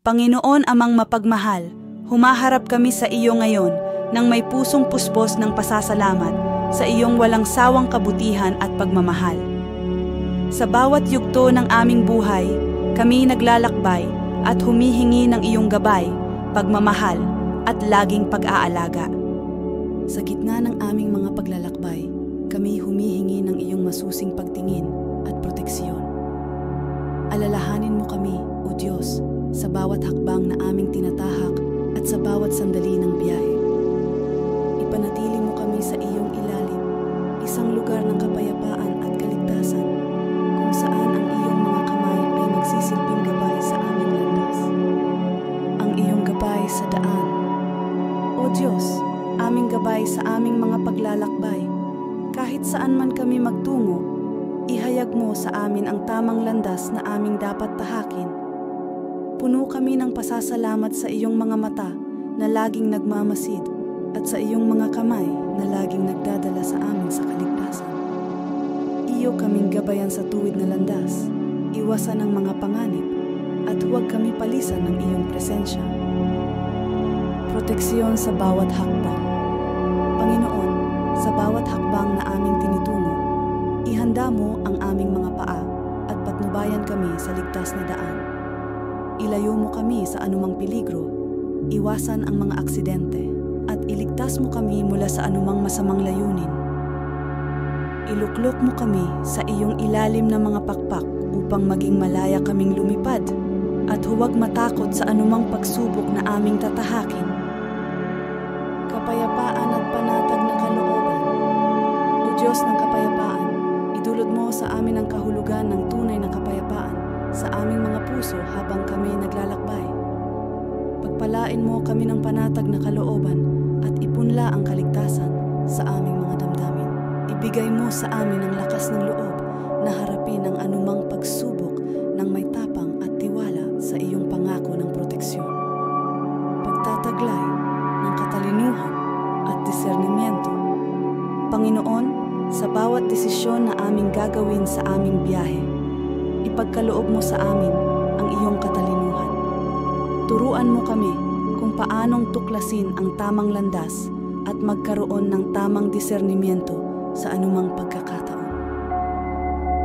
Panginoon amang mapagmahal, humaharap kami sa iyo ngayon nang may pusong puspos ng pasasalamat sa iyong walang sawang kabutihan at pagmamahal. Sa bawat yugto ng aming buhay, kami naglalakbay at humihingi ng iyong gabay, pagmamahal at laging pag-aalaga. Sa gitna ng aming mga paglalakbay, kami humihingi ng iyong masusing pagtingin at proteksyon. Alalahanin mo kami, O Diyos, sa bawat hakbang na aming tinatahak at sa bawat sandali ng biyahe. Ipanatili mo kami sa iyong ilalim, isang lugar ng kapayapaan at kaligtasan, kung saan ang iyong mga kamay ay magsisilbing gabay sa aming landas. Ang iyong gabay sa daan. O Diyos, aming gabay sa aming mga paglalakbay, kahit saan man kami magtungo, ihayag mo sa amin ang tamang landas na aming dapat tahakin. Puno kami ng pasasalamat sa iyong mga mata na laging nagmamasid at sa iyong mga kamay na laging nagdadala sa amin sa kaligtasan. Iyo kaming gabayan sa tuwid na landas, iwasan ang mga panganib at huwag kami palisan ng iyong presensya. Proteksyon sa bawat hakbang. Panginoon, sa bawat hakbang na aming tinitungo, ihanda mo ang aming mga paa at patnubayan kami sa ligtas na daan. Ilayo mo kami sa anumang peligro, iwasan ang mga aksidente, at iligtas mo kami mula sa anumang masamang layunin. Iluklok mo kami sa iyong ilalim na mga pakpak upang maging malaya kaming lumipad, at huwag matakot sa anumang pagsubok na aming tatahakin. Kapayapaan at panatag na kalooban. O Diyos ng kapayapaan, idulot mo sa amin ang kahulugan ng tunay na kapayapaan sa aming mga puso habang kami naglalakbay. Pagpalain mo kami ng panatag na kalooban at ipunla ang kaligtasan sa aming mga damdamin. Ibigay mo sa amin ang lakas ng loob na harapin ang anumang pagsubok ng may tapang at tiwala sa iyong pangako ng proteksyon. Pagtataglay ng katalinuhan at disernimento. Panginoon, sa bawat desisyon na aming gagawin sa aming biyahe, ipagkaloob mo sa amin ang iyong katalinuhan. Turuan mo kami kung paanong tuklasin ang tamang landas at magkaroon ng tamang disernimiento sa anumang pagkakataon.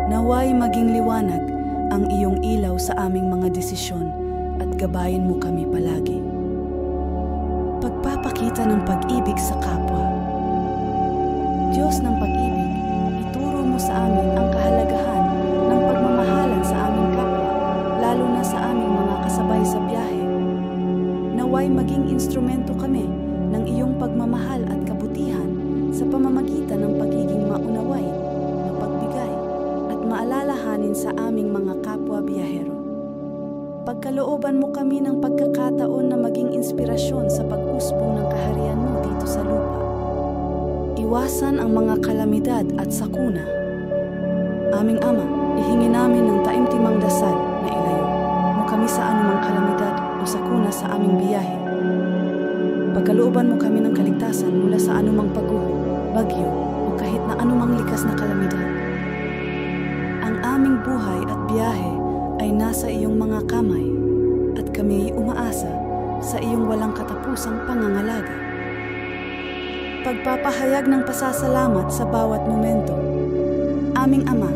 Naway maging liwanag ang iyong ilaw sa aming mga desisyon at gabayin mo kami palagi. Pagpapakita ng pag-ibig sa kapwa. Diyos ng pag-ibig, ituro mo sa amin ang kahalagahan ng pagmamahalan sa aming kapwa, lalo na sa aming mga kasabay sa biyahe. Naway maging instrumento kami ng iyong pagmamahal at kabutihan sa pamamagitan ng pagiging maunawain, mapagbigay, at maalalahanin sa aming mga kapwa biyahero. Pagkalooban mo kami ng pagkakataon na maging inspirasyon sa pag-usbong ng kaharian mo dito sa lupa. Iwasan ang mga kalamidad at sakuna. Aming Ama, ihingi namin ng taimtimang dasal na ilayo mo kami sa anumang kalamidad o sakuna sa aming biyahe. Pagkalooban mo kami ng kaligtasan mula sa anumang pagguho, bagyo o kahit na anumang likas na kalamidad. Ang aming buhay at biyahe ay nasa iyong mga kamay at kami ay umaasa sa iyong walang katapusang pangangalaga. Pagpapahayag ng pasasalamat sa bawat momento. Aming Ama,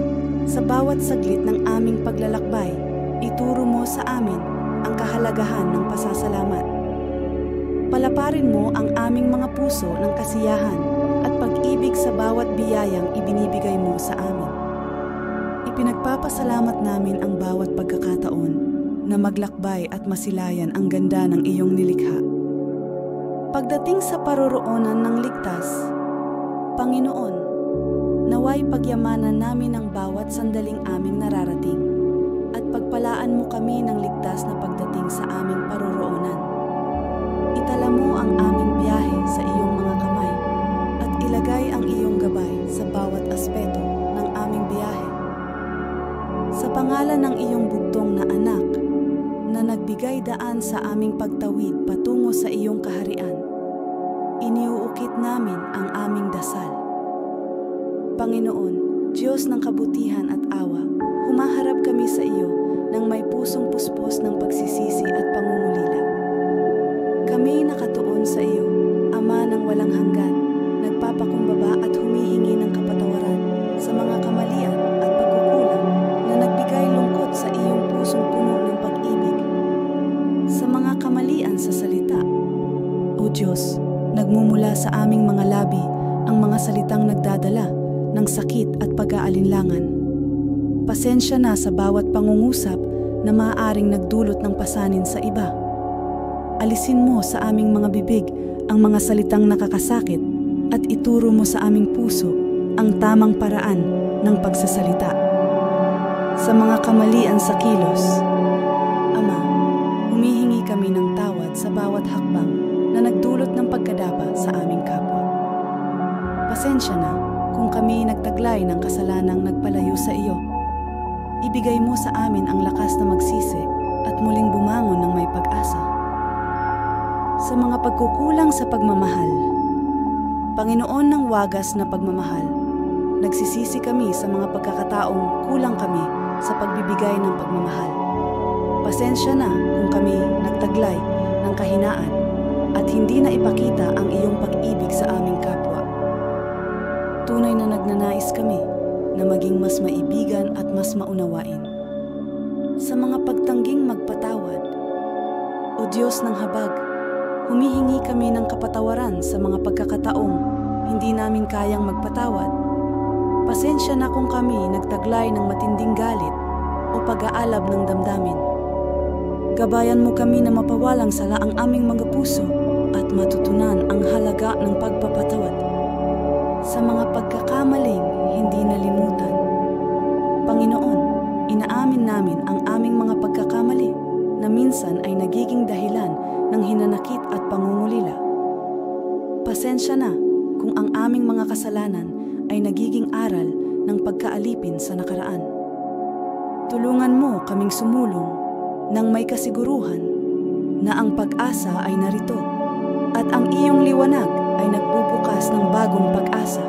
sa bawat saglit ng aming paglalakbay, ituro mo sa amin ang kahalagahan ng pasasalamat. Palaparin mo ang aming mga puso ng kasiyahan at pag-ibig sa bawat biyayang ibinibigay mo sa amin. Ipinagpapasalamat namin ang bawat pagkakataon na maglakbay at masilayan ang ganda ng iyong nilikha. Pagdating sa paroroonan ng ligtas, Panginoon, naway pagyamanan namin ang bawat sandaling aming nararating at pagpalaan mo kami ng ligtas na pagdating sa aming paroroonan. Itala mo ang aming biyahe sa iyong mga kamay at ilagay ang iyong gabay sa bawat aspeto ng aming biyahe. Sa pangalan ng iyong bugtong na anak na nagbigay daan sa aming pagtawid patungo sa iyong kaharian, iniuukit namin ang aming dasal. Panginoon, Diyos ng kabutihan at awa, humaharap kami sa iyo nang may pusong puspos ng pagsisisi at pangungulong. sa mga kamalian sa salita. O Diyos, nagmumula sa aming mga labi ang mga salitang nagdadala ng sakit at pag-aalinlangan. Pasensya na sa bawat pangungusap na maaaring nagdulot ng pasanin sa iba. Alisin mo sa aming mga bibig ang mga salitang nakakasakit at ituro mo sa aming puso ang tamang paraan ng pagsasalita. Sa mga kamalian sa kilos, Ama, humihingi kami ng tawad sa bawat hakbang na nagdulot ng pagkadapa sa aming kapwa. Pasensya na kung kami nagtaglay ng kasalanang nagpalayo sa iyo. Ibigay mo sa amin ang lakas na magsisi at muling bumangon ng may pag-asa. Sa mga pagkukulang sa pagmamahal, Panginoon ng wagas na pagmamahal, nagsisisi kami sa mga pagkakataong kulang kami sa pagbibigay ng pagmamahal. Pasensya na kung kami nagtaglay ng kahinaan at hindi na ipakita ang iyong pag-ibig sa aming kapwa. Tunay na nagnanais kami na maging mas maibigan at mas maunawain. Sa mga pagtangging magpatawad, O Diyos ng habag, humihingi kami ng kapatawaran sa mga pagkakataong hindi namin kayang magpatawad. Pasensya na kung kami nagtaglay ng matinding galit o pag-aalab ng damdamin. Gabayan mo kami na mapawalang sala ang aming mga puso at matutunan ang halaga ng pagpapatawad. Sa mga pagkakamaling hindi nalimutan, Panginoon, inaamin namin ang aming mga pagkakamali na minsan ay nagiging dahilan ng hinanakit at pangungulila. Pasensya na kung ang aming mga kasalanan ay nagiging aral ng pagkaalipin sa nakaraan. Tulungan mo kaming sumulong nang may kasiguruhan na ang pag-asa ay narito at ang iyong liwanag ay nagbubukas ng bagong pag-asa.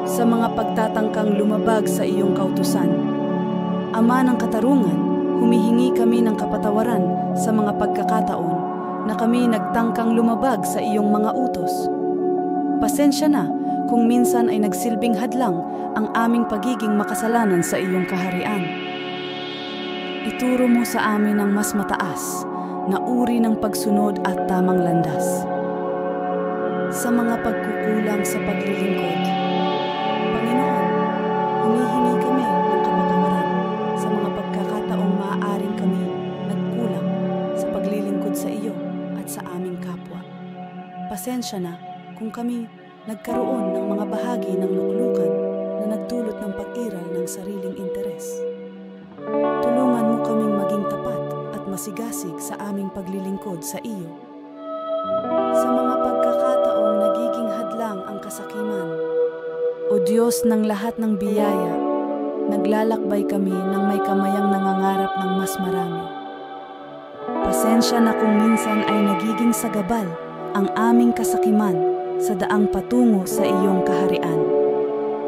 Sa mga pagtatangkang lumabag sa iyong kautusan, Ama ng katarungan, humihingi kami ng kapatawaran sa mga pagkakataon na kami nagtangkang lumabag sa iyong mga utos. Pasensya na kung minsan ay nagsilbing hadlang ang aming pagiging makasalanan sa iyong kaharian. Ituro mo sa amin ang mas mataas na uri ng pagsunod at tamang landas. Sa mga pagkukulang sa paglilingkod, Panginoon, humihingi kami ng kapatawaran sa mga pagkakataong maaaring kami nagkulang sa paglilingkod sa iyo at sa aming kapwa. Pasensya na kung kami nagkaroon ng mga bahagi ng luklukan na nagdulot ng pag-iral ng sariling interes. Tulungan mo kaming maging tapat at masigasig sa aming paglilingkod sa iyo. Sa mga pagkakataong nagiging hadlang ang kasakiman, O Diyos ng lahat ng biyaya, naglalakbay kami ng may kamayang nangangarap ng mas marami. Pasensya na kung minsan ay nagiging sagabal ang aming kasakiman sa daang patungo sa iyong kaharian.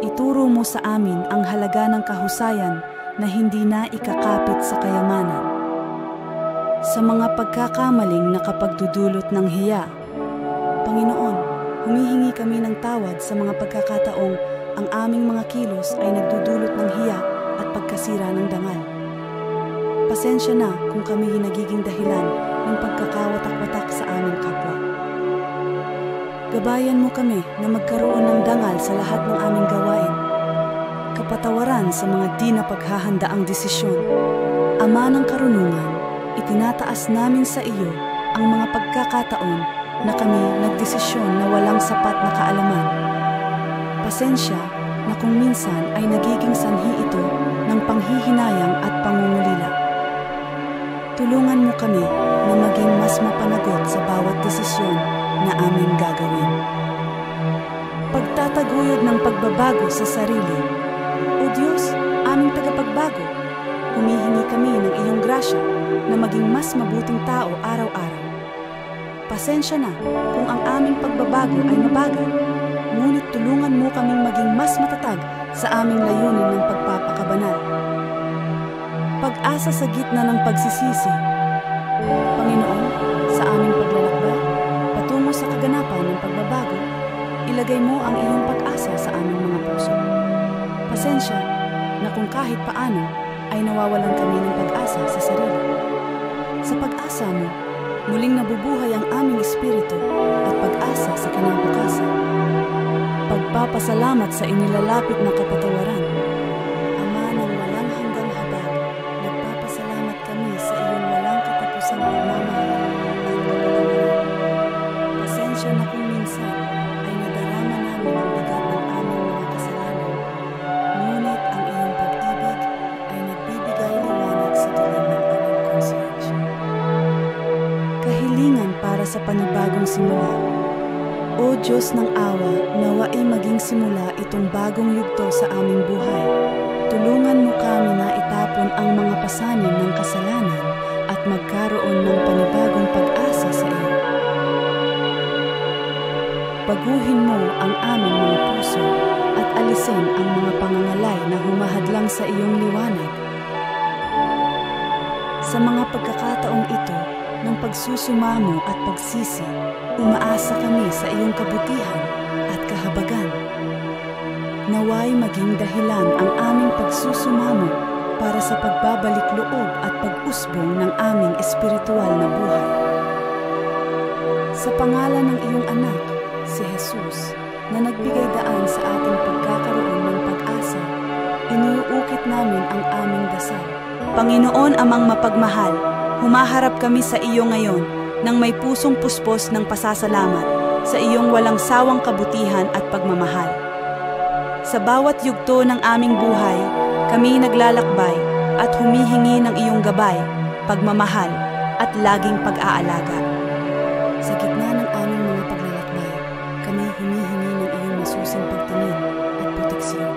Ituro mo sa amin ang halaga ng kahusayan na hindi na ikakapit sa kayamanan. Sa mga pagkakamaling nakapagdudulot ng hiya, Panginoon, humihingi kami ng tawad sa mga pagkakataong ang aming mga kilos ay nagdudulot ng hiya at pagkasira ng dangal. Pasensya na kung kami nagiging dahilan ng pagkakawatak-watak sa aming kapwa. Gabayan mo kami na magkaroon ng dangal sa lahat ng aming gawain. Kapatawaran sa mga di na paghahandaang desisyon. Ama ng karunungan, itinataas namin sa iyo ang mga pagkakataon na kami nagdesisyon na walang sapat na kaalaman. Pasensya na kung minsan ay nagiging sanhi ito ng panghihinayang at pangungulila. Tulungan mo kami na maging mas mapanagot sa bawat desisyon na aming gagawin. Pagtataguyod ng pagbabago sa sarili. O Diyos, aming tagapagbago, humihingi kami ng iyong grasya na maging mas mabuting tao araw-araw. Pasensya na kung ang aming pagbabago ay mabagal, ngunit tulungan mo kaming maging mas matatag sa aming layunin ng pagpapakabanal. Pag-asa sa gitna ng pagsisisi. Panginoon, sa aming paglalakbay, patungo sa kaganapan ng pagbabago, ilagay mo ang iyong pag-asa sa aming mga puso. Pasensya na kung kahit paano ay nawawalan kami ng pag-asa sa sarili. Sa pag-asa mo, muling nabubuhay ang aming espiritu at pag-asa sa kinabukasan. Pagpapasalamat sa inilalapit na kapatawaran. Ama ng walang hanggang habag, nagpapasalamat kami sa iyong walang katapusang pagmamahal at kapatawaran. Pasensya na kung minsan ay nadarama namin ang bigat ng aming mga kasalanan. Ngunit ang iyong pag-ibig ay nagbibigay liwanag sa dilim ng aming konsensya. Kahilingan para sa panibagong simula. O Diyos ng awa, nawa'y maging simula itong bagong yugto sa aming buhay. Tulungan mo kami na itapon ang mga pasanin ng kasalanan at magkaroon ng panibagong pag-asa sa iyo. Baguhin mo ang aming mga puso at alisin ang mga pangangalay na humahadlang sa iyong liwanag. Sa mga pagkakataong ito, ng pagsusumamo at pagsisi, umaasa kami sa iyong kabutihan at kahabagan. Naway maging dahilan ang aming pagsusumamo para sa pagbabalik loob at pag-usbong ng aming espiritual na buhay. Sa pangalan ng iyong anak, si Jesus, na nagbigay daan sa ating pagkakaroon ng pag-asa, iniuukit namin ang aming dasal. Panginoon amang mapagmahal, humaharap kami sa iyo ngayon nang may pusong puspos ng pasasalamat sa iyong walang sawang kabutihan at pagmamahal. Sa bawat yugto ng aming buhay, kami naglalakbay at humihingi ng iyong gabay, pagmamahal at laging pag-aalaga. Sa gitna ng aming mga paglalakbay, kami humihingi ng iyong masusing pagtingin at proteksyon.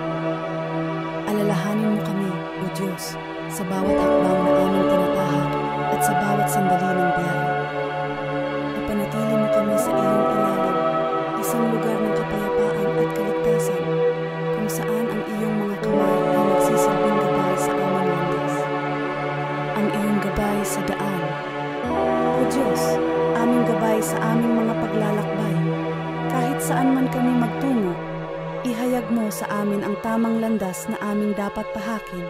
Alalahanin mo kami, O Diyos, sa bawat hakbang na aming tinatahak at sa bawat sandali ng biyahe. Ipanatili mo kami sa iyong ilalim, isang lugar ng kapayapaan at kaligtasan, kung saan ang iyong mga kamay ay nagsisilbing gabay sa aming landas. Ang iyong gabay sa daan. O Diyos, aming gabay sa aming mga paglalakbay. Kahit saan man kami magtungo, ihayag mo sa amin ang tamang landas na aming dapat tahakin.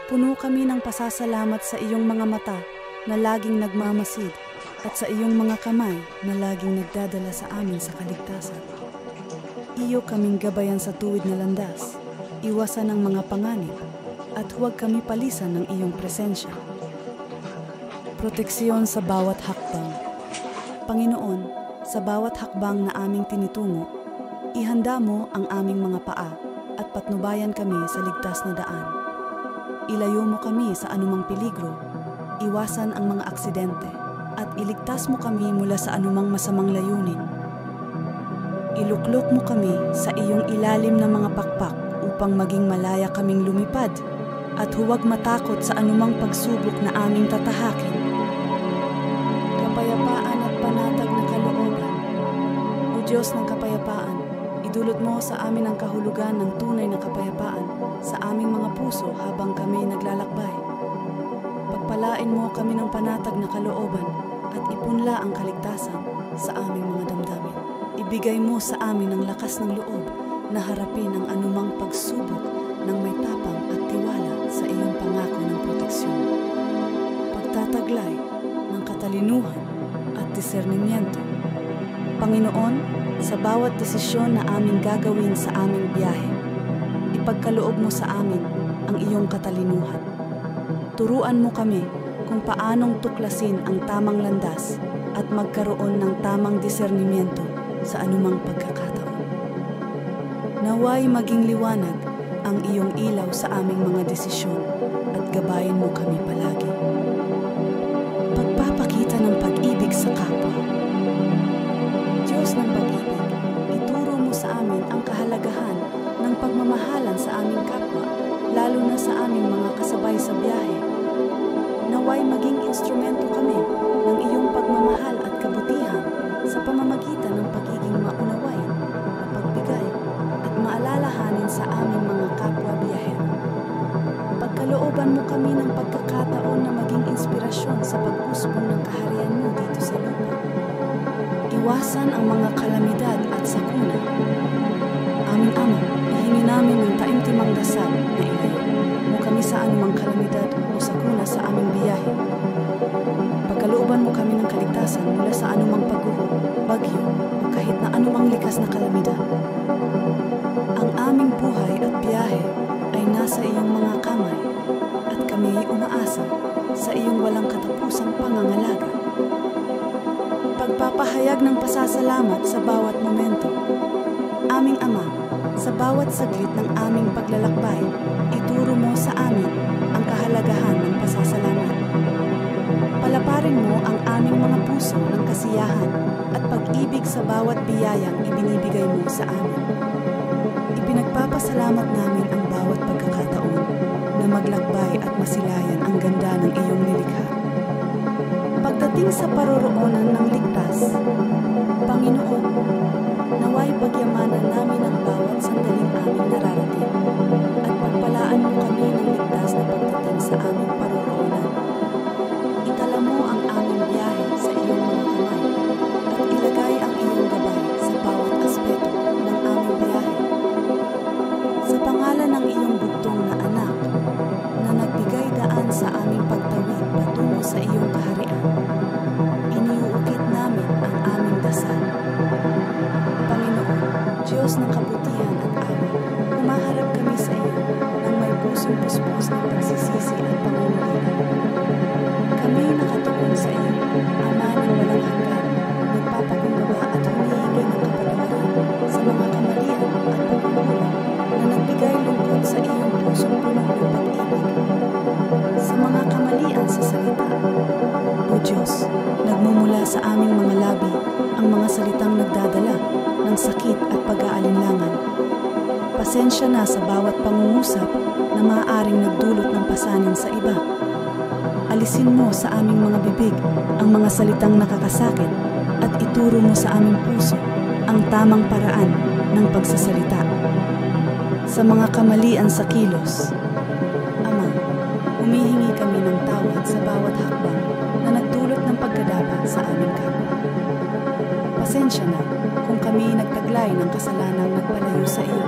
Puno kami ng pasasalamat sa iyong mga mata na laging nagmamasid at sa iyong mga kamay na laging nagdadala sa amin sa kaligtasan. Iyo kaming gabayan sa tuwid na landas, iwasan ang mga panganib, at huwag kami palisan ng iyong presensya. Proteksyon sa bawat hakbang. Panginoon, sa bawat hakbang na aming tinitungo, ihanda mo ang aming mga paa at patnubayan kami sa ligtas na daan. Ilayo mo kami sa anumang peligro, iwasan ang mga aksidente, at iligtas mo kami mula sa anumang masamang layunin. Iluklok mo kami sa iyong ilalim na mga pakpak upang maging malaya kaming lumipad, at huwag matakot sa anumang pagsubok na aming tatahakin. Kapayapaan at panatag na kalooban. O Diyos ng kapayapaan, idulot mo sa amin ang kahulugan ng tunay na kapayapaan sa aming mga puso habang kami naglalakbay. Pagpalain mo kami ng panatag na kalooban at ipunla ang kaligtasan sa aming mga damdamin. Ibigay mo sa amin ang lakas ng loob na harapin ang anumang pagsubok ng may tapang at tiwala sa iyong pangako ng proteksyon. Pagtataglay ng katalinuhan at disernimiento. Panginoon, sa bawat desisyon na aming gagawin sa aming biyahe, ipagkaloob mo sa amin ang iyong katalinuhan. Turuan mo kami kung paanong tuklasin ang tamang landas at magkaroon ng tamang disernimiento sa anumang pagkakataon. Naway maging liwanag ang iyong ilaw sa aming mga desisyon at gabayan mo kami palagi. Pagpapakita ng pag-ibig sa kapwa. Diyos ng pag-ibig, ituro mo sa amin ang kahalagahan ng pagmamahalan sa aming kapwa, lalo na sa aming mga kasabay sa biyahe. Naway maging instrumento kami ng iyong pagmamahal at kabutihan sa pamamagitan ng pagiging maunawain, mapagbigay, at maalalahanin sa aming mga kapwa biyahero. Pagkalooban mo kami ng pagkakataon na maging inspirasyon sa pag-usbong ng kaharian mo dito sa lupa. Iwasan ang mga kalamidad at sakuna. Aming Ama, ihingi namin ng taimtimang dasal na ilayo mo kami sa anumang kalamidad o sakuna sa aming biyahe. kaligtasan mula sa anumang pagguho, bagyo, o kahit na anumang likas na kalamidad. Ang aming buhay at biyahe ay nasa iyong mga kamay at kami ay umaasa sa iyong walang katapusang pangangalaga. Pagpapahayag ng pasasalamat sa bawat momento. Aming Ama, sa bawat saglit ng aming paglalakbay, ituro mo sa amin ang kahalagahan ng pasasalamat. Palaparin mo ang aming mga puso ng kasiyahan at pag-ibig sa bawat biyayang ibinibigay mo sa amin. Ipinagpapasalamat namin ang bawat pagkakataon na maglakbay at masilayan ang ganda ng iyong nilikha. Pagdating sa paroroonan ng ligtas, Panginoon, naway pagyamanan namin ang bawat sandaling aming nararating at pagpalaan mo kami ng ligtas na pagdating sa aming paroroonan. Itala mo ang aming biyahe sa iyong mga kamay at ilagay ang iyong gabay sa bawat aspeto ng aming biyahe. Sa pangalan ng iyong bugtong na anak na nagbigay daan sa aming pagtawid patungo sa iyong kaharian, iniuukit namin ang aming dasal. Panginoon, Diyos ng kabutihan at awa, humaharap kami sa iyo nang may pusong puspos ng pagsisisi at pangungulila. Kami nakatuon sa iyo, Ama ng walang hanggan, nagpapakumbaba at humihingi ng kapatawaran sa mga kamalian at pagkukulang na nagbigay lungkot sa iyong pusong puno ng pag-ibig. Sa mga kamalian sa salita, O Diyos, nagmumula sa aming mga labi ang mga salitang nagdadala ng sakit at pag-aalinlangan. Pasensya na sa bawat pangungusap na maaaring nagdulot ng pasanin sa iba. Alisin mo sa aming mga bibig ang mga salitang nakakasakit at ituro mo sa aming puso ang tamang paraan ng pagsasalita. Sa mga kamalian sa kilos, Ama, humihingi kami ng tawad sa bawat hakbang na nagdulot ng pagkadapa sa aming kapwa. Pasensya na kung kami nagtaglay ng kasalanang nagpalayo sa iyo.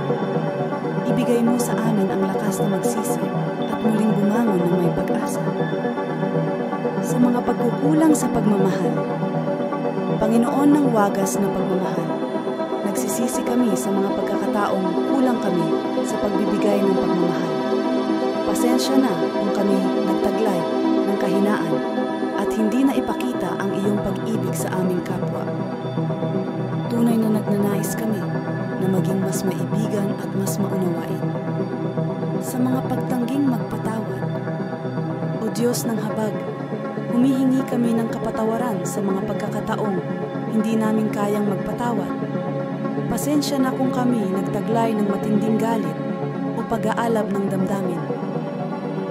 Ibigay mo sa amin ang lakas na magsisi at muling bumangon ng may pag-asa. Sa mga pagkukulang sa pagmamahal, Panginoon ng wagas na pagmamahal, nagsisisi kami sa mga pagkakataong kulang kami sa pagbibigay ng pagmamahal. Pasensya na kung kami nagtaglay ng kahinaan at hindi na ipakita ang iyong pag-ibig sa aming kapwa. Tunay na nagnanais kami na maging mas maibigan at mas maunawain. Sa mga pagtangging magpatawad, O Diyos ng habag, humihingi kami ng kapatawaran sa mga pagkakataong hindi namin kayang magpatawad. Pasensya na kung kami nagtaglay ng matinding galit o pag-aalab ng damdamin.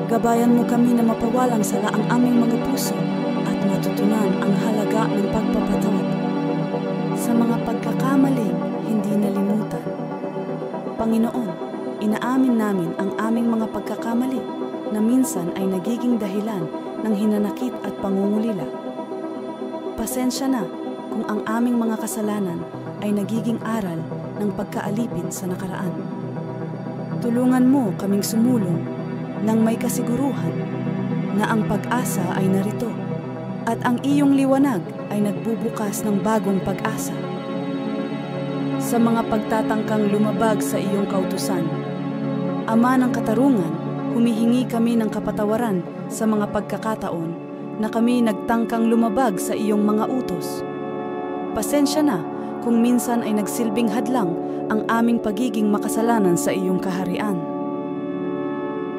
Gabayan mo kami na mapawalang sala ang aming mga puso at matutunan ang halaga ng pagpapatawad. Sa mga pagkakamaling hindi nalimutan, Panginoon, inaamin namin ang aming mga pagkakamali na minsan ay nagiging dahilan ng hinanakit at pangungulila. Pasensya na kung ang aming mga kasalanan ay nagiging aral ng pagkaalipin sa nakaraan. Tulungan mo kaming sumulong nang may kasiguruhan na ang pag-asa ay narito at ang iyong liwanag ay nagbubukas ng bagong pag-asa. Sa mga pagtatangkang lumabag sa iyong kautusan, Ama ng katarungan, humihingi kami ng kapatawaran sa mga pagkakataon na kami nagtangkang lumabag sa iyong mga utos. Pasensya na kung minsan ay nagsilbing hadlang ang aming pagiging makasalanan sa iyong kaharian.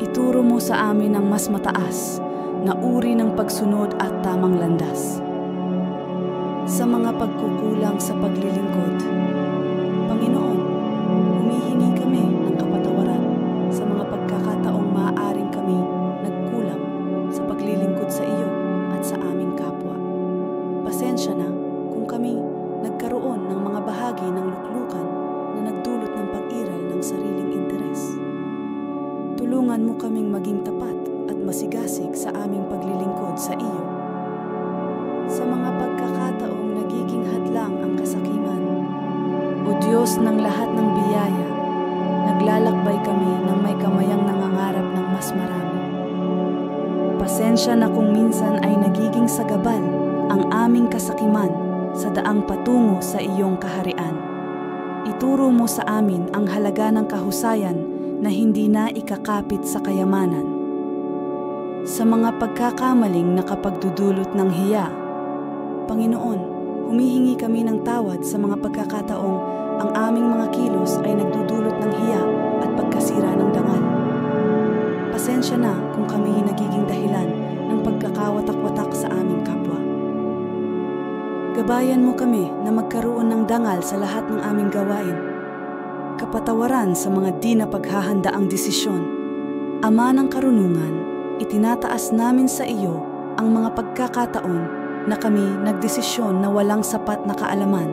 Ituro mo sa amin ang mas mataas na uri ng pagsunod at tamang landas. Sa mga pagkukulang sa paglilingkod, Panginoon, humihingi kami ng kapatawaran sa mga pagkakataong maaaring kami nagkulang sa paglilingkod sa iyo at sa aming kapwa. Pasensya na kung kami nagkaroon ng mga bahagi ng luklukan na nagdulot ng pag-iral ng sariling interes. Tulungan mo kaming maging tapat at masigasig sa aming paglilingkod sa iyo. Sa mga pagkakataong nagiging hadlang ang kasakiman, O Diyos ng lahat ng biyaya, naglalakbay kami ng may kamayang nangangarap ng mas marami. Pasensya na kung minsan ay nagiging sagabal ang aming kasakiman sa daang patungo sa iyong kaharian. Ituro mo sa amin ang halaga ng kahusayan na hindi na ikakapit sa kayamanan. Sa mga pagkakamaling nakapagdudulot ng hiya, Panginoon, humihingi kami ng tawad sa mga pagkakataong ang aming mga kilos ay nagdudulot ng hiya at pagkasira ng dangal. Pasensya na kung kami nagiging dahilan ng pagkakawatak-watak sa aming kapwa. Gabayan mo kami na magkaroon ng dangal sa lahat ng aming gawain. Kapatawaran sa mga di na paghahandaang desisyon. Ama ng karunungan, itinataas namin sa iyo ang mga pagkakataon na kami nagdesisyon na walang sapat na kaalaman.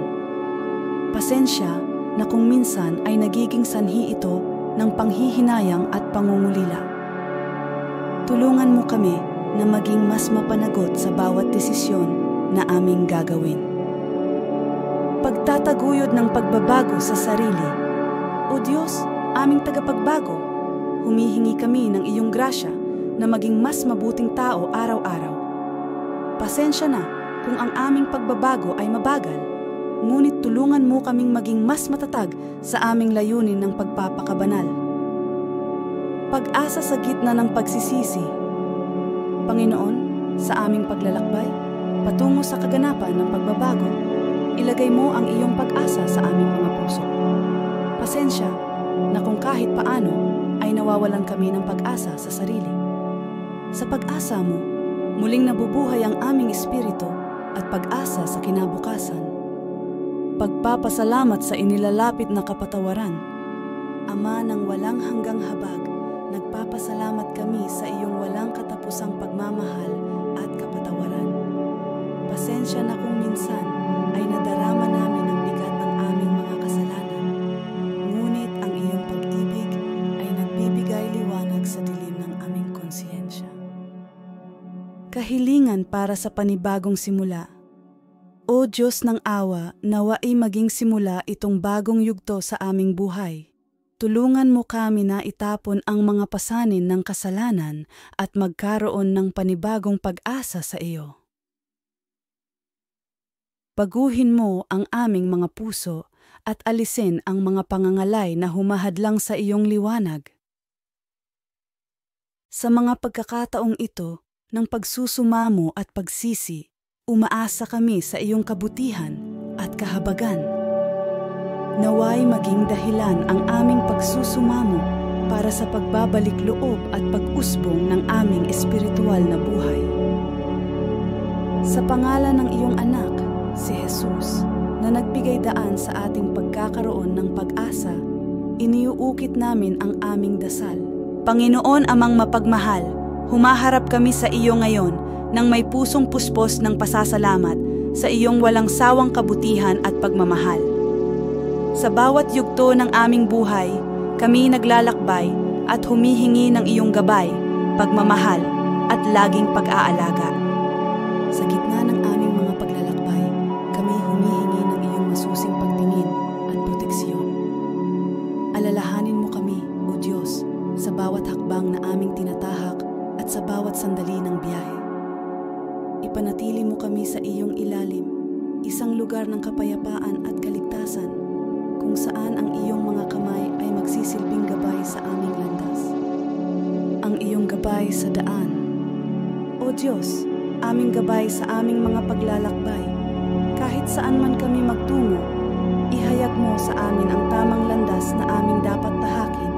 Pasensya na kung minsan ay nagiging sanhi ito ng panghihinayang at pangungulila. Tulungan mo kami na maging mas mapanagot sa bawat desisyon na aming gagawin. Pagtataguyod ng pagbabago sa sarili. O Diyos, aming tagapagbago, humihingi kami ng iyong grasya na maging mas mabuting tao araw-araw. Pasensya na kung ang aming pagbabago ay mabagal, ngunit tulungan mo kaming maging mas matatag sa aming layunin ng pagpapakabanal. Pag-asa sa gitna ng pagsisisi. Panginoon, sa aming paglalakbay, patungo sa kaganapan ng pagbabago, ilagay mo ang iyong pag-asa sa aming mga puso. Pasensya na kung kahit paano ay nawawalan kami ng pag-asa sa sarili. Sa pag-asa mo, muling nabubuhay ang aming espiritu at pag-asa sa kinabukasan. Pagpapasalamat sa inilalapit na kapatawaran. Ama ng walang hanggang habag, nagpapasalamat kami sa iyong walang katapusang pagmamahal at kapatawaran. Pasensya na kung minsan ay nadarama namin ang bigat ng aming mga kasalanan. Ngunit ang iyong pag-ibig ay nagbibigay liwanag sa dilim ng aming konsiyensya. Kahilingan para sa panibagong simula. O Diyos ng awa, nawa'y maging simula itong bagong yugto sa aming buhay. Tulungan mo kami na itapon ang mga pasanin ng kasalanan at magkaroon ng panibagong pag-asa sa iyo. Baguhin mo ang aming mga puso at alisin ang mga pangangalay na humahadlang sa iyong liwanag. Sa mga pagkakataong ito ng pagsusumamo at pagsisi, umaasa kami sa iyong kabutihan at kahabagan. Naway maging dahilan ang aming pagsusumamo para sa pagbabalik loob at pag-usbong ng aming espiritual na buhay. Sa pangalan ng iyong anak, si Jesus, na nagbigay daan sa ating pagkakaroon ng pag-asa, iniuukit namin ang aming dasal. Panginoon amang mapagmahal, humaharap kami sa iyo ngayon nang may pusong puspos ng pasasalamat sa iyong walang sawang kabutihan at pagmamahal. Sa bawat yugto ng aming buhay, kami naglalakbay at humihingi ng iyong gabay, pagmamahal at laging pag-aalaga. Sa gitna ng aming mga paglalakbay, kami humihingi ng iyong masusing pagtingin at proteksyon. Alalahanin mo kami, O Diyos, sa bawat hakbang na aming tinatahak at sa bawat sandali ng biyahe. Ipanatili mo kami sa iyong ilalim, isang lugar ng kapayapaan at kaligtasan, kung saan ang iyong mga kamay ay magsisilbing gabay sa aming landas. Ang iyong gabay sa daan. O Diyos, aming gabay sa aming mga paglalakbay, kahit saan man kami magtungo, ihayag mo sa amin ang tamang landas na aming dapat tahakin.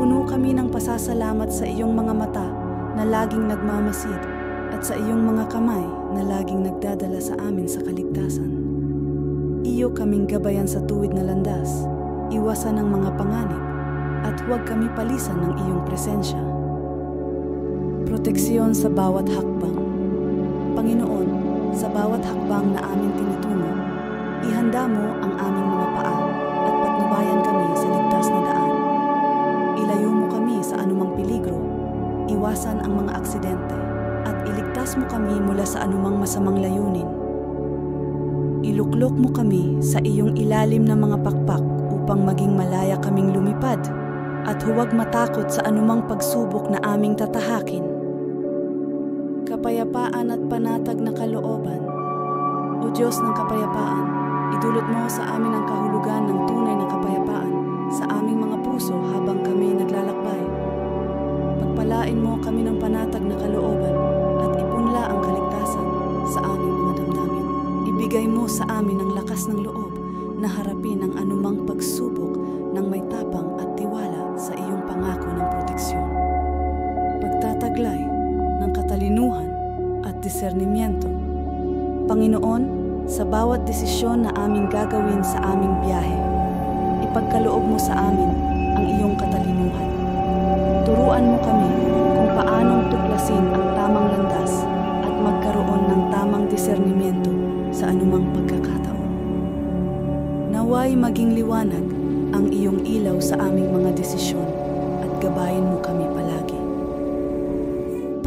Puno kami ng pasasalamat sa iyong mga mata na laging nagmamasid at sa iyong mga kamay na laging nagdadala sa amin sa kaligtasan. Iyo kaming gabayan sa tuwid na landas, iwasan ng mga panganib, at huwag kami palisan ng iyong presensya. Proteksyon sa bawat hakbang. Panginoon, sa bawat hakbang na aming tinitungo, ihanda mo ang aming mga paa at patnubayan kami sa ligtas na daan. Ilayo mo kami sa anumang peligro, iwasan ang mga aksidente, at iligtas mo kami mula sa anumang masamang layunin. Iluklok mo kami sa iyong ilalim na mga pakpak upang maging malaya kaming lumipad at huwag matakot sa anumang pagsubok na aming tatahakin. Kapayapaan at panatag na kalooban, O Diyos ng kapayapaan, idulot mo sa amin ang kahulugan ng tunay na kapayapaan sa aming mga puso habang kami naglalakbay. Pagpalain mo kami ng panatag na kalooban at ipunla ang kaligtasan sa aming mga damdamin. Ibigay mo sa amin ang lakas ng loob na harapin ang anumang pagsubok ng may tapang at tiwala sa iyong pangako ng proteksyon. Pagtataglay ng katalinuhan at disernimiento. Panginoon, sa bawat desisyon na aming gagawin sa aming biyahe, ipagkaloob mo sa amin ang iyong katalinuhan. Turuan mo kami kung paanong tuklasin ang tamang landas at magkaroon ng tamang disernimiento sa anumang pagkakataon. Naway maging liwanag ang iyong ilaw sa aming mga desisyon at gabayan mo kami palagi.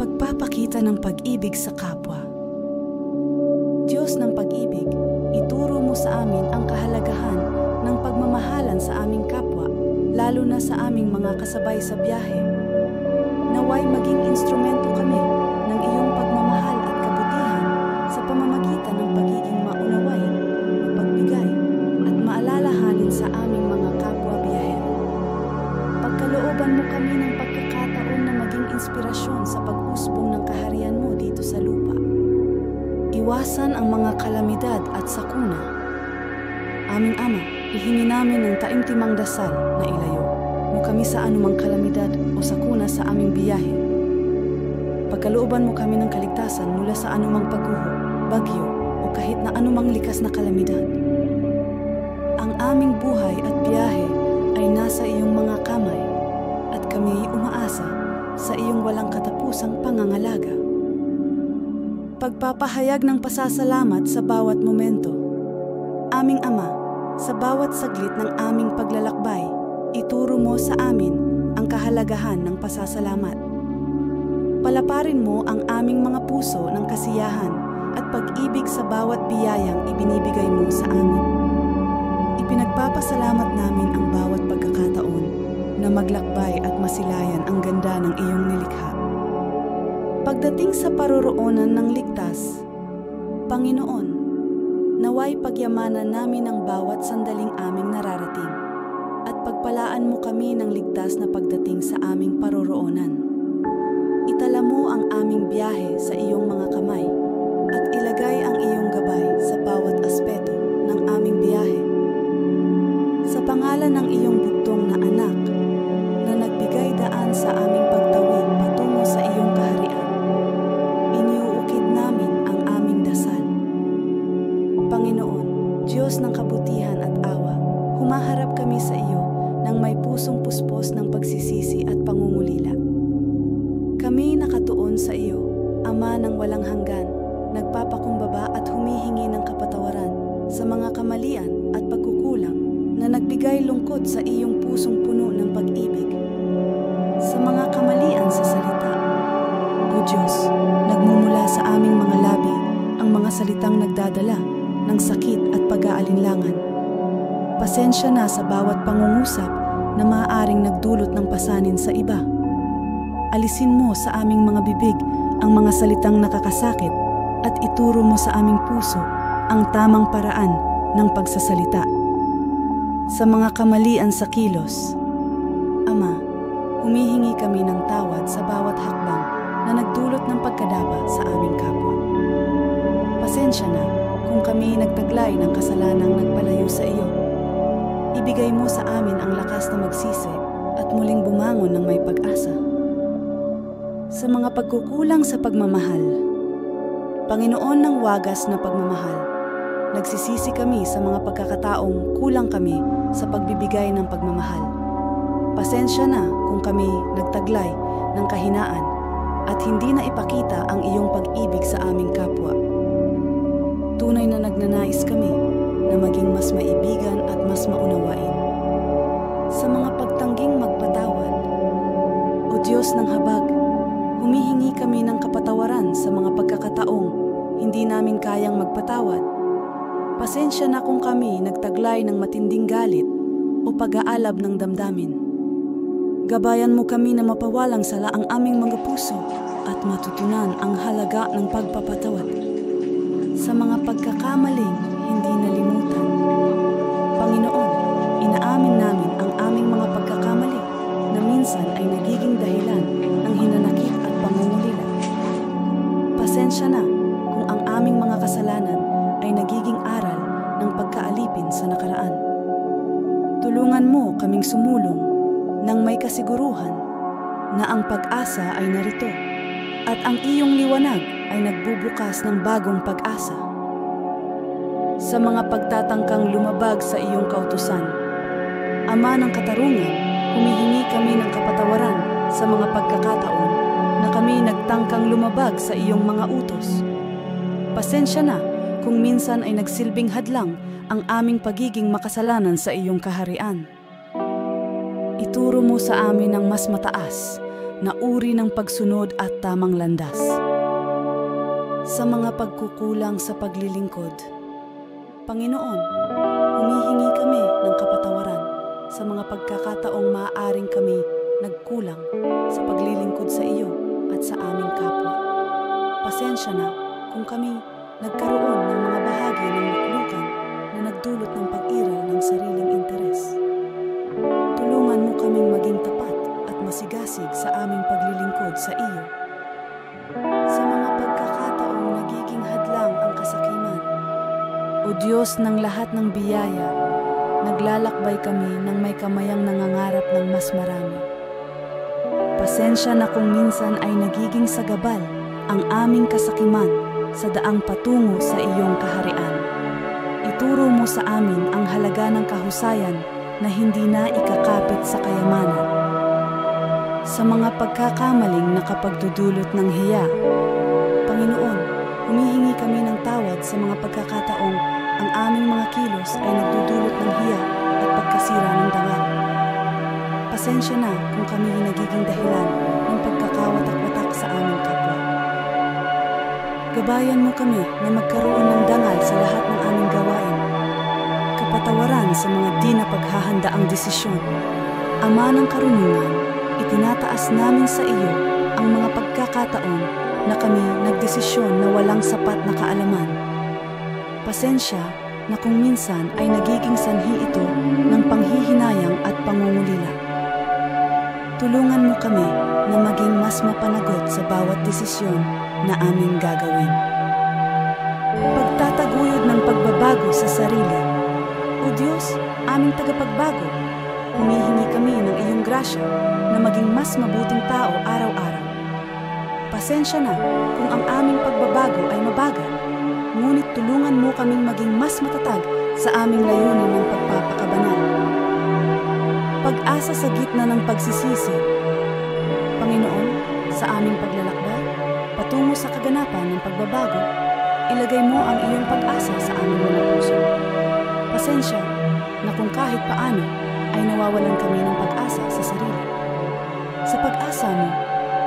Pagpapakita ng pag-ibig sa kapwa. Diyos ng pag-ibig, ituro mo sa amin ang kahalagahan ng pagmamahalan sa aming kapwa, lalo na sa aming mga kasabay sa biyahe. Naway maging instrumento kami ng iyong pagmamahal at kabutihan sa pamamagitan ng pagiging maunawain, mapagbigay, at maalalahanin sa aming mga kapwa biyahero. Pagkalooban mo kami ng pagkakataon na maging inspirasyon sa pag-usbong ng kaharian mo dito sa lupa. Iwasan ang mga kalamidad at sakuna. Aming Ama, ihingi namin ng taimtimang dasal na ilayo mo kami sa anumang kalamidad o sakuna sa aming biyahe. Pagkalooban mo kami ng kaligtasan mula sa anumang pagguho, bagyo o kahit na anumang likas na kalamidad. Ang aming buhay at biyahe ay nasa iyong mga kamay at kami umaasa sa iyong walang katapusang pangangalaga. Pagpapahayag ng pasasalamat sa bawat momento. Aming Ama, sa bawat saglit ng aming paglalakbay, ituro mo sa amin ang kahalagahan ng pasasalamat. Palaparin mo ang aming mga puso ng kasiyahan at pag-ibig sa bawat biyayang ibinibigay mo sa amin. Ipinagpapasalamat namin ang bawat pagkakataon na maglakbay at masilayan ang ganda ng iyong nilikha. Pagdating sa paroroonan ng ligtas, Panginoon, naway pagyamanan namin ang bawat sandaling aming nararating at pagpalaan mo kami ng ligtas na pagdating sa aming paroroonan. Itala mo ang aming biyahe sa iyong mga kamay at ilagay ang iyong gabay sa bawat aspeto ng aming biyahe. Sa pangalan ng iyong bugtong na anak na nagbigay daan sa aming pagtawid patungo sa iyong kaharian, iniuukit namin ang aming dasal. Panginoon, Diyos ng kabutihan at awa, humaharap kami sa iyo nang may pusong puspos ng pagsisisi at pangungulila. Kami nakatuon sa iyo, Ama ng walang hanggan, nagpapakumbaba at humihingi ng kapatawaran sa mga kamalian at pagkukulang na nagbigay lungkot sa iyong pusong puno ng pag-ibig. Sa mga kamalian sa salita, O Diyos, nagmumula sa aming mga labi ang mga salitang nagdadala ng sakit at pag-aalinlangan. Pasensya na sa bawat pangungusap na maaaring nagdulot ng pasanin sa iba. Alisin mo sa aming mga bibig ang mga salitang nakakasakit at ituro mo sa aming puso ang tamang paraan ng pagsasalita. Sa mga kamalian sa kilos, Ama, humihingi kami ng tawad sa bawat hakbang na nagdulot ng pagkadapa sa aming kapwa. Pasensya na kung kami nagtaglay ng kasalanang nagpalayo sa iyo. Ibigay mo sa amin ang lakas na magsisi at muling bumangon ng may pag-asa. Sa mga pagkukulang sa pagmamahal, Panginoon ng wagas na pagmamahal, nagsisisi kami sa mga pagkakataong kulang kami sa pagbibigay ng pagmamahal. Pasensya na kung kami nagtaglay ng kahinaan at hindi na ipakita ang iyong pag-ibig sa aming kapwa. Tunay na nagnanais kami na maging mas maibigan at mas maunawain. Sa mga pagtangging magpatawad, O Diyos ng habag, humihingi kami ng kapatawaran sa mga pagkakataong hindi namin kayang magpatawad. Pasensya na kung kami nagtaglay ng matinding galit o pag-aalab ng damdamin. Gabayan mo kami na mapawalang sala ang aming mga puso at matutunan ang halaga ng pagpapatawad. Sa mga pagkakamaling hindi nalimutan. Panginoon, inaamin namin ang aming mga pagkakamali na minsan ay nagiging dahilan ng hinanakit at pangungulila. Pasensya na kung ang aming mga kasalanan ay nagiging aral ng pagkaalipin sa nakaraan. Tulungan mo kaming sumulong nang may kasiguruhan na ang pag-asa ay narito at ang iyong liwanag ay nagbubukas ng bagong pag-asa. Sa mga pagtatangkang lumabag sa iyong kautusan, Ama ng katarungan, humihingi kami ng kapatawaran sa mga pagkakataon na kami nagtangkang lumabag sa iyong mga utos. Pasensya na kung minsan ay nagsilbing hadlang ang aming pagiging makasalanan sa iyong kaharian. Ituro mo sa amin ang mas mataas na uri ng pagsunod at tamang landas. Sa mga pagkukulang sa paglilingkod, Panginoon, humihingi kami ng kapatawaran sa mga pagkakataong maaaring kami nagkulang sa paglilingkod sa iyo at sa aming kapwa. Pasensya na kung kami nagkaroon ng mga bahagi ng luklukan na nagdulot ng pag-iral ng sariling interes. Tulungan mo kaming maging tapat at masigasig sa aming paglilingkod sa iyo. Sa mga pagkakataong nagiging hadlang ang kasakiman, O Diyos ng lahat ng biyaya, naglalakbay kami ng may kamayang nangangarap ng mas marami. Pasensya na kung minsan ay nagiging sagabal ang aming kasakiman sa daang patungo sa iyong kaharian. Ituro mo sa amin ang halaga ng kahusayan na hindi na ikakapit sa kayamanan. Sa mga pagkakamaling nakapagdudulot ng hiya, Panginoon, humihingi kami ng tawad sa mga pagkakataong ang aming mga kilos ay nagdudulot ng hiya at pagkasira ng dangal. Pasensya na kung kami nagiging dahilan ng pagkakawatak-watak sa aming kapwa. Gabayan mo kami na magkaroon ng dangal sa lahat ng aming gawain. Kapatawaran sa mga di na paghahandaang desisyon. Ama ng karunungan, itinataas namin sa iyo ang mga pagkakataon na kami nagdesisyon na walang sapat na kaalaman. Pasensya na kung minsan ay nagiging sanhi ito ng panghihinayang at pangungulila. Tulungan mo kami na maging mas mapanagot sa bawat desisyon na aming gagawin. Pagtataguyod ng pagbabago sa sarili. O Diyos, aming tagapagbago, humihingi kami ng iyong grasya na maging mas mabuting tao araw-araw. Pasensya na kung ang aming pagbabago ay mabagal, ngunit tulungan mo kaming maging mas matatag sa aming layunin ng pagpapakabanal. Pag-asa sa gitna ng pagsisisi. Panginoon, sa aming paglalakbay, patungo sa kaganapan ng pagbabago, ilagay mo ang iyong pag-asa sa aming mga puso. Pasensya na kung kahit paano ay nawawalan kami ng pag-asa sa sarili. Sa pag-asa mo,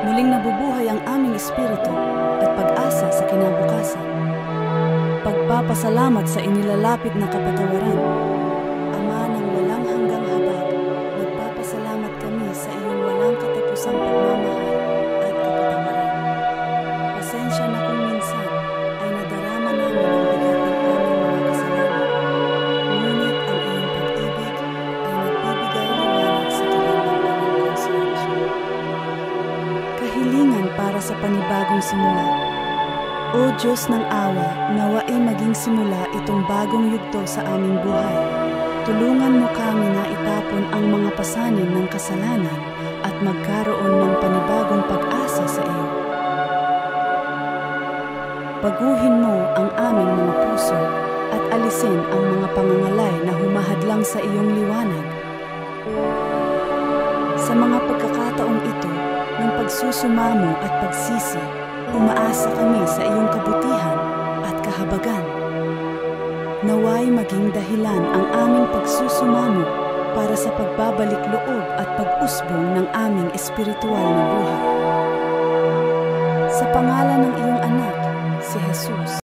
muling nabubuhay ang aming espiritu at pag-asa sa kinabukasan. Pagpapasalamat sa inilalapit na kapatawaran. Ama ng walang hanggang habag, nagpapasalamat kami sa iyong walang katapusang pagmamahal at kapatawaran. Pasensya na kung minsan ay nadarama namin ang bigat ng aming mga kasalanan. Ngunit ang iyong pag-ibig ay nagbibigay liwanag sa tulad ng aming konsolasyon. Kahilingan para sa panibagong simula. O Diyos ng awa, nawa'y maging simula itong bagong yugto sa aming buhay. Tulungan mo kami na itapon ang mga pasanin ng kasalanan at magkaroon ng panibagong pag-asa sa iyo. Baguhin mo ang aming mga puso at alisin ang mga pangangalay na humahadlang sa iyong liwanag. Sa mga pagkakataong ito ng pagsusumamo at pagsisi, umaasa kami sa iyong kabutihan at kahabagan. Naway maging dahilan ang aming pagsusumamo para sa pagbabalik loob at pag-usbong ng aming espiritual na buhay. Sa pangalan ng iyong anak, si Jesus.